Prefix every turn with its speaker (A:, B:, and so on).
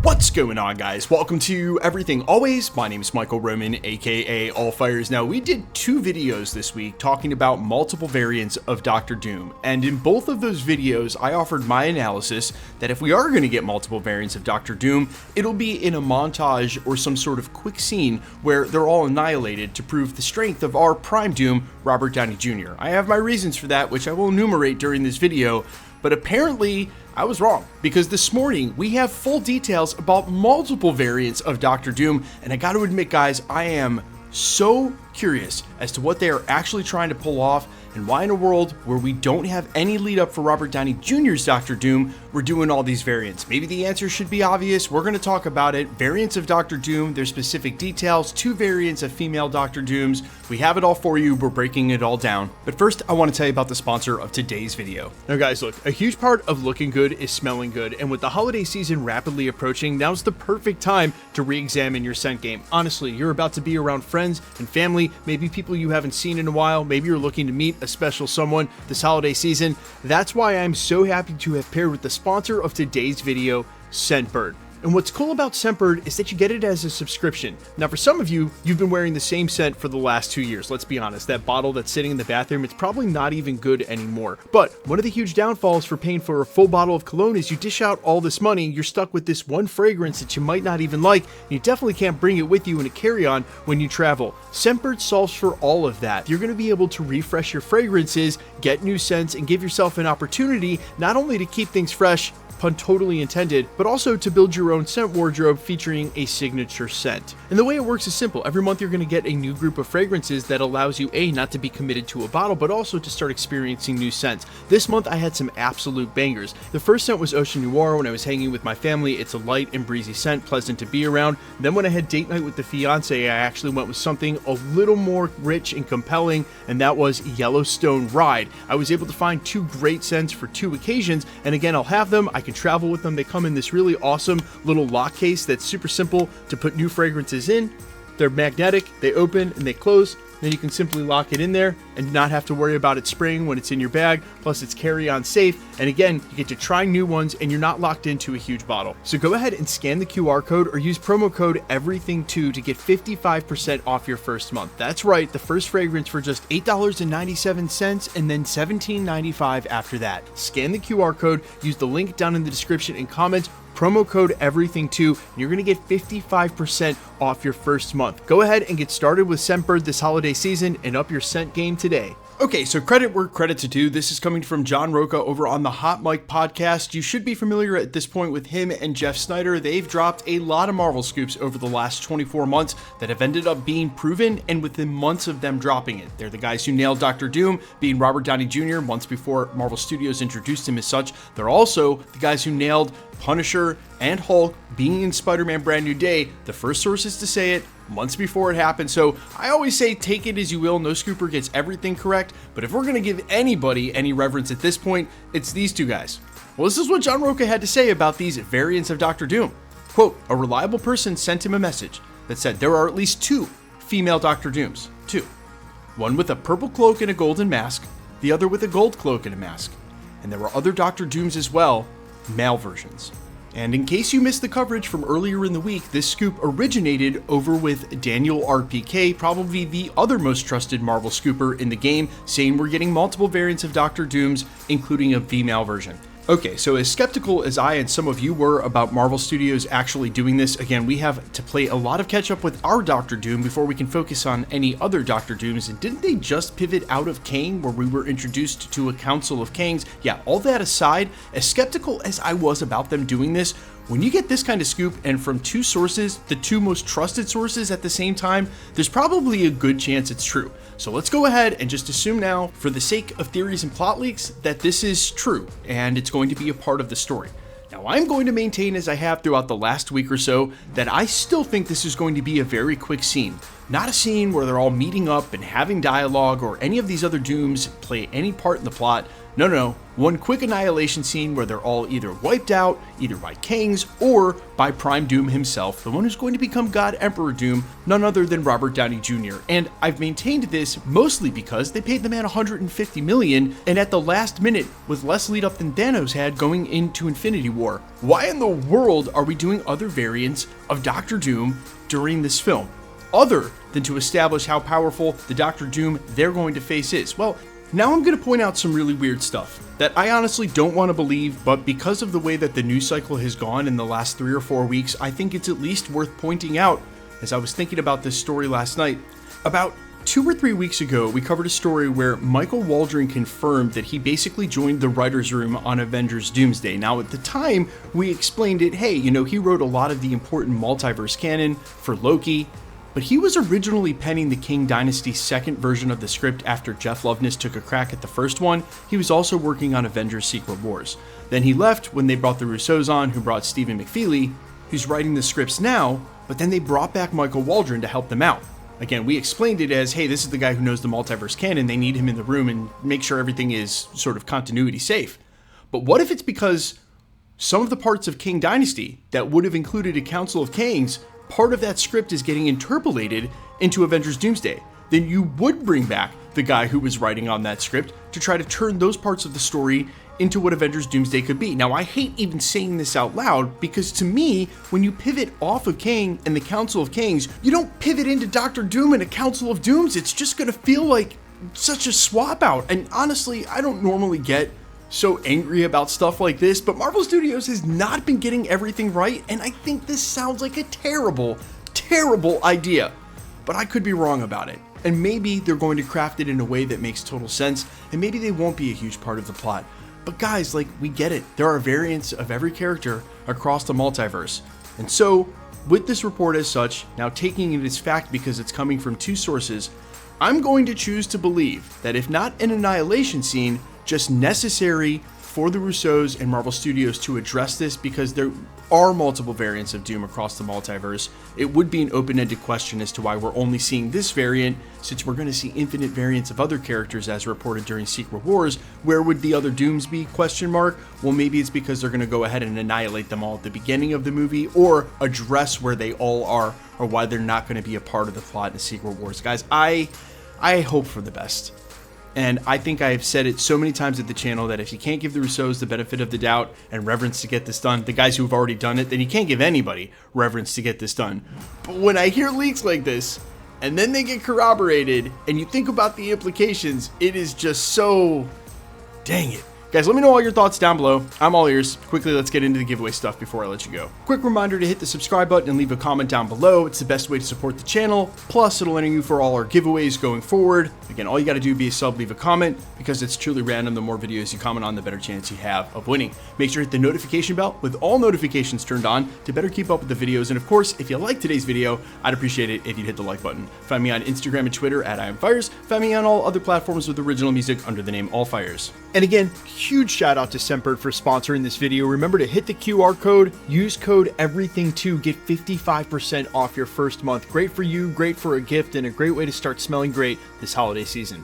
A: What's going on, guys? Welcome to Everything Always. My name is Michael Roman, aka Allfires. Now, we did two videos this week talking about multiple variants of Doctor Doom, and in both of those videos, I offered my analysis that if we are going to get multiple variants of Doctor Doom, it'll be in a montage or some sort of quick scene where they're all annihilated to prove the strength of our Prime Doom, Robert Downey Jr. I have my reasons for that, which I will enumerate during this video, but apparently I was wrong, because this morning we have full details about multiple variants of Doctor Doom, and I gotta admit, guys, I am so curious as to what they are actually trying to pull off, and why in a world where we don't have any lead up for Robert Downey Jr.'s Doctor Doom, we're doing all these variants. Maybe the answer should be obvious. We're going to talk about it. Variants of Doctor Doom, their specific details, two variants of female Doctor Dooms. We have it all for you. We're breaking it all down. But first, I want to tell you about the sponsor of today's video. Now, guys, look, a huge part of looking good is smelling good. And with the holiday season rapidly approaching, now's the perfect time to re-examine your scent game. Honestly, you're about to be around friends and family, maybe people you haven't seen in a while. Maybe you're looking to meet a special someone this holiday season. That's why I'm so happy to have paired with the sponsor of today's video, Scentbird. And what's cool about Scentbird is that you get it as a subscription. Now, for some of you, you've been wearing the same scent for the last 2 years. Let's be honest, that bottle that's sitting in the bathroom, it's probably not even good anymore. But one of the huge downfalls for paying for a full bottle of cologne is you dish out all this money, you're stuck with this one fragrance that you might not even like, and you definitely can't bring it with you in a carry-on when you travel. Scentbird solves for all of that. You're going to be able to refresh your fragrances, get new scents, and give yourself an opportunity not only to keep things fresh, pun totally intended, but also to build your own scent wardrobe featuring a signature scent. And the way it works is simple. Every month you're going to get a new group of fragrances that allows you not to be committed to a bottle, but also to start experiencing new scents. This month I had some absolute bangers. The first scent was Ocean Noir when I was hanging with my family. It's a light and breezy scent, pleasant to be around. Then when I had date night with the fiance, I actually went with something a little more rich and compelling, and that was Yellowstone Ride. I was able to find two great scents for two occasions, and again, I'll have them. I can travel with them. They come in this really awesome little lock case that's super simple to put new fragrances in. They're magnetic, they open and they close. Then you can simply lock it in there and not have to worry about it spraying when it's in your bag. Plus, it's carry-on safe. And again, you get to try new ones and you're not locked into a huge bottle. So go ahead and scan the QR code or use promo code EVERYTHING2 to get 55% off your first month. That's right, the first fragrance for just $8.97 and then $17.95 after that. Scan the QR code, use the link down in the description and comment promo code EVERYTHING2, and you're going to get 55% off your first month. Go ahead and get started with Scentbird this holiday season and up your scent game today. Okay, so credit where credit's due. This is coming from John Roca over on the Hot Mic podcast. You should be familiar at this point with him and Jeff Snyder. They've dropped a lot of Marvel scoops over the last 24 months that have ended up being proven, and within months of them dropping it. They're the guys who nailed Doctor Doom, being Robert Downey Jr. months before Marvel Studios introduced him as such. They're also the guys who nailed Punisher and Hulk being in Spider-Man Brand New Day, the first sources to say it months before it happened. So I always say take it as you will. No scooper gets everything correct, but if we're going to give anybody any reverence at this point, it's these two guys. Well, this is what John Roca had to say about these variants of Doctor Doom. Quote, a reliable person sent him a message that said there are at least two female Doctor Dooms. Two. One with a purple cloak and a golden mask, the other with a gold cloak and a mask. And there were other Doctor Dooms as well, male versions. And in case you missed the coverage from earlier in the week, this scoop originated over with Daniel RPK, probably the other most trusted Marvel scooper in the game, saying we're getting multiple variants of Doctor Dooms, including a female version. Okay, so as skeptical as I and some of you were about Marvel Studios actually doing this, again, we have to play a lot of catch up with our Doctor Doom before we can focus on any other Doctor Dooms. And didn't they just pivot out of Kang, where we were introduced to a Council of Kangs? Yeah, all that aside, as skeptical as I was about them doing this, when you get this kind of scoop and from two sources, the two most trusted sources at the same time, there's probably a good chance it's true. So let's go ahead and just assume now, for the sake of theories and plot leaks, that this is true and it's going to be a part of the story. Now, I'm going to maintain, as I have throughout the last week or so, that I still think this is going to be a very quick scene. Not a scene where they're all meeting up and having dialogue or any of these other Dooms play any part in the plot. No. One quick annihilation scene where they're all either wiped out, either by Kangs, or by Prime Doom himself, the one who's going to become God Emperor Doom, none other than Robert Downey Jr. And I've maintained this mostly because they paid the man $150 million, and at the last minute, with less lead up than Thanos had going into Infinity War. Why in the world are we doing other variants of Doctor Doom during this film, other than to establish how powerful the Doctor Doom they're going to face is? Well, now I'm going to point out some really weird stuff that I honestly don't want to believe, but because of the way that the news cycle has gone in the last 3 or 4 weeks, I think it's at least worth pointing out. As I was thinking about this story last night, about 2 or 3 weeks ago, we covered a story where Michael Waldron confirmed that he basically joined the writer's room on Avengers Doomsday. Now, at the time, we explained it, hey, he wrote a lot of the important multiverse canon for Loki, but he was originally penning the King Dynasty's second version of the script after Jeff Loveness took a crack at the first one. He was also working on Avengers Secret Wars. Then he left when they brought the Russos on, who brought Stephen McFeely, who's writing the scripts now, but then they brought back Michael Waldron to help them out. Again, we explained it as, hey, this is the guy who knows the multiverse canon, they need him in the room and make sure everything is sort of continuity safe. But what if it's because some of the parts of King Dynasty that would have included a Council of Kangs, part of that script is getting interpolated into Avengers Doomsday? Then you would bring back the guy who was writing on that script to try to turn those parts of the story into what Avengers Doomsday could be. Now, I hate even saying this out loud, because to me, when you pivot off of Kang and the Council of Kangs, you don't pivot into Doctor Doom and a Council of Dooms. It's just gonna feel like such a swap out. And honestly, I don't normally get so angry about stuff like this, but Marvel Studios has not been getting everything right, and I think this sounds like a terrible, terrible idea. But I could be wrong about it. And maybe they're going to craft it in a way that makes total sense, and maybe they won't be a huge part of the plot. But guys, we get it. There are variants of every character across the multiverse. And so, with this report as such, now taking it as fact because it's coming from 2 sources, I'm going to choose to believe that if not an annihilation scene, just necessary for the Russos and Marvel Studios to address this, because there are multiple variants of Doom across the multiverse. It would be an open-ended question as to why we're only seeing this variant, since we're going to see infinite variants of other characters as reported during Secret Wars. Where would the other Dooms be? Question mark. Well, maybe it's because they're going to go ahead and annihilate them all at the beginning of the movie, or address where they all are, or why they're not going to be a part of the plot in Secret Wars. Guys, I hope for the best. And I think I've said it so many times at the channel that if you can't give the Russos the benefit of the doubt and reverence to get this done, the guys who have already done it, then you can't give anybody reverence to get this done. But when I hear leaks like this, and then they get corroborated, and you think about the implications, it is just so... dang it. Guys, let me know all your thoughts down below. I'm all ears. Quickly, let's get into the giveaway stuff before I let you go. Quick reminder to hit the subscribe button and leave a comment down below. It's the best way to support the channel. Plus, it'll enter you for all our giveaways going forward. Again, all you got to do is be a sub, leave a comment, because it's truly random. The more videos you comment on, the better chance you have of winning. Make sure to hit the notification bell with all notifications turned on to better keep up with the videos. And of course, if you like today's video, I'd appreciate it if you'd hit the like button. Find me on Instagram and Twitter at IamFires. Find me on all other platforms with original music under the name AllFires. And again, huge shout out to Scentbird for sponsoring this video. Remember to hit the QR code, use code EVERYTHING2, get 55% off your first month. Great for you, great for a gift, and a great way to start smelling great this holiday season.